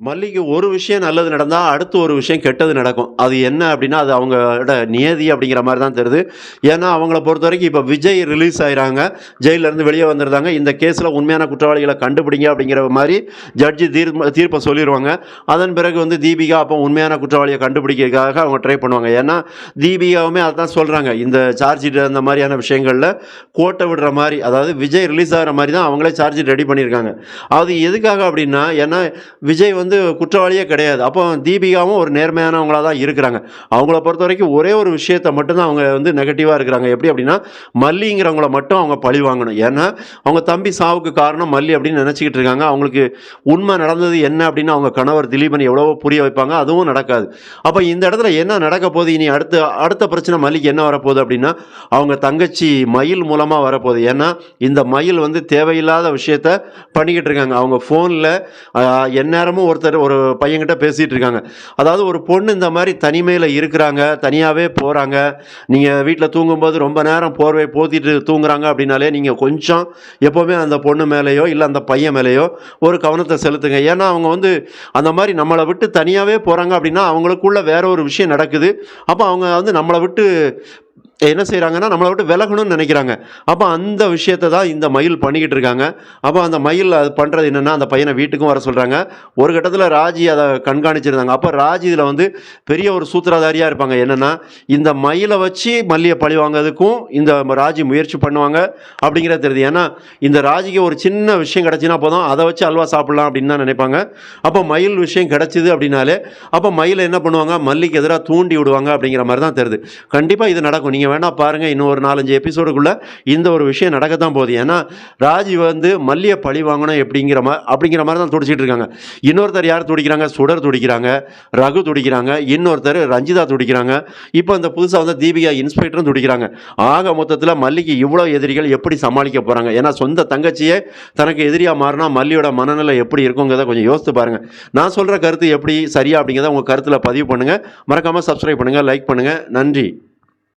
மல்லிக்கு ஒரு விஷயம் நல்லது நடந்தா, அடுத்து ஒரு விஷயம் கெட்டது நடக்கும். அது என்ன அப்டின்னா, அது அவங்களோட நியதி அப்படிங்கிற மாரி தான் தெரியுது. ஏன்னா, அவங்கள பொறுத்தவரைக்கும் இப்ப விஜய் ரிலீஸ் ஆயிறாங்க. ஜெயில்லருந்து வெளிய வந்துருந்தாங்க. இந்த கேஸ்ல உண்மையான குற்றவாளிகள கண்டுபிடிங்க அப்படிங்கிற மாரி ஜட்ஜ் தீர்ப்ப சொல்லிருவாங்க. அதன் பிறகு வந்து தீபிகா அப்போ உண்மையான குற்றவாளிய கண்டுபிடிக்கிறதுக்காக அவங்க ட்ரை பண்ணுவாங்க. ஏன்னா, தீபிகாவுமே அதான் சொல்றாங்க. இந்த சார்ஜ் ஷீட் அந்த மாரியான விஷயங்கள்ல கோட்ட விடுற மாரி, அதாவது விஜய் ரிலீஸ் ஆகுற மாரி தான் அவங்களே சார்ஜ் ஷீட் ரெடி பண்ணியிருக்காங்க. அது எதுக்காக அப்படின்னா, ஏன்னா விஜய் வந்து குற்றவாளியே கிடையாது. அப்போ தீபிகாவும் ஒரு நேர்மையானவங்களா தான் இருக்கிறாங்க. அவங்கள பொறுத்தவரைக்கும் ஒரே ஒரு விஷயத்த மட்டும் தான் அவங்க வந்து நெகட்டிவா இருக்கிறாங்க. எப்படி அப்படின்னா, மல்லிங்கிறவங்கள மட்டும் அவங்க பழி வாங்கணும். ஏன்னா, அவங்க தம்பி சாவுக்கு காரணம் மல்லி அப்படின்னு நெனச்சுக்கிட்டு இருக்காங்க. அவங்களுக்கு உண்மை நடந்தது என்ன அப்படின்னு அவங்க கணவர் திலீபன் எவ்வளவோ புரிய வைப்பாங்க. அதுவும் நடக்காது. அப்ப இந்த இடத்துல என்ன நடக்க போகுது இனி அடுத்த அடுத்த பிரச்சனை மல்லிக்கு என்ன வரப்போகுது அப்படின்னா, அவங்க தங்கச்சி மயில் மூலமா வரப்போகுது. ஏன்னா, இந்த மயில் வந்து தேவையில்லாத விஷயத்த பண்ணிக்கிட்டு இருக்காங்க. அவங்க ஃபோன்ல எந்நேரமும் ஒரு பையன்கிட்ட பேசிட்டு இருக்காங்க. அதாவது ஒரு பொண்ணு இந்த மாரி தனிமையில இருக்கிறாங்க, தனியாவே போறாங்க. நீங்க வீட்ல தூங்கும்போது ரொம்ப நேரம் போர்வை போத்திட்டு தூங்குறாங்க அப்படின்னாலே, நீங்க கொஞ்சம் எப்பவுமே அந்த பொண்ணு மேலயோ, இல்ல அந்த பையன் மேலயோ ஒரு கவனத்த செலுத்துங்க. ஏன்னா, அவங்க வந்து அந்த மாரி நம்மள விட்டு தனியாவே போறாங்க அப்படின்னா, அவங்களுக்குள்ள வேற ஒரு விஷயம் நடக்குது. அப்ப அவங்க வந்து நம்மள விட்டு என்ன செய்றாங்கன்னா, நம்மள விட்டு விலகணும்னு நெனைக்கிறாங்க. அப்ப அந்த விஷயத்த தான் இந்த மயில் பண்ணிக்கிட்டு இருக்காங்க. அப்ப அந்த மயில் அது பண்றது என்னன்னா, அந்த பையன வீட்டுக்கும் வர சொல்றாங்க. ஒரு கட்டத்தில ராஜி அத கண்காணிச்சிருந்தாங்க. அப்ப ராஜி இதில வந்து பெரிய ஒரு சூத்திரதாரியா இருப்பாங்க. என்னன்னா, இந்த மயில வச்சு மல்லிய பழி வாங்குறதுக்கும் இந்த ராஜி முயற்சி பண்ணுவாங்க அப்படிங்கிறது தெரியுது. ஏன்னா, இந்த ராஜிக்கு ஒரு சின்ன விஷயம் கிடைச்சுனா போதும், அத வச்சு அல்வா சாப்பிடலாம் அப்படின்னு தான் நினைப்பாங்க. அப்ப மயில் விஷயம் கிடைச்சது அப்படின்னாலே, அப்ப மயில என்ன பண்ணுவாங்க, மல்லிக்கு எதிரா தூண்டி விடுவாங்க அப்படிங்கிற மாரி தான் தெரியுது. கண்டிப்பா இது நடக்கும். நீங்க வேணா பாருங்க. இன்னும் ஒரு 4, 5 எபிசோடுக்குள்ள இந்த ஒரு விஷயம் நடக்கத்தான் போகுது. ஏன்னா, ராஜி வந்து மல்லிய பழி வாங்கணும் அப்படிங்கிற மாரி தான் துடிச்சிட்டு இருக்காங்க. இன்னொருத்தர் யார் துடிக்கிறாங்க? சுடர் துடிக்கிறாங்க, ரகு துடிக்கிறாங்க, இன்னொருத்தர் ரஞ்சிதா துடிக்கிறாங்க. இப்ப இந்த புதுசா வந்த தீபிகா இன்ஸ்பெக்டரும் துடிக்கிறாங்க. ஆக மொத்தத்தில மல்லிக்கு இவ்வளோ எதிரிகள் எப்படி சமாளிக்க போறாங்க? ஏன்னா, சொந்த தங்கச்சியே தனக்கு எதிரியா மாறுனா மல்லியோட மனநிலை எப்படி இருக்குங்கிறத கொஞ்சம் யோசித்து பாருங்க. நான் சொல்ற கருத்து எப்படி சரியா அப்படிங்கிறத உங்க கருத்துல பதிவு பண்ணுங்க. மறக்காம சப்ஸ்கிரைப் பண்ணுங்க, லைக் பண்ணுங்க. நன்றி.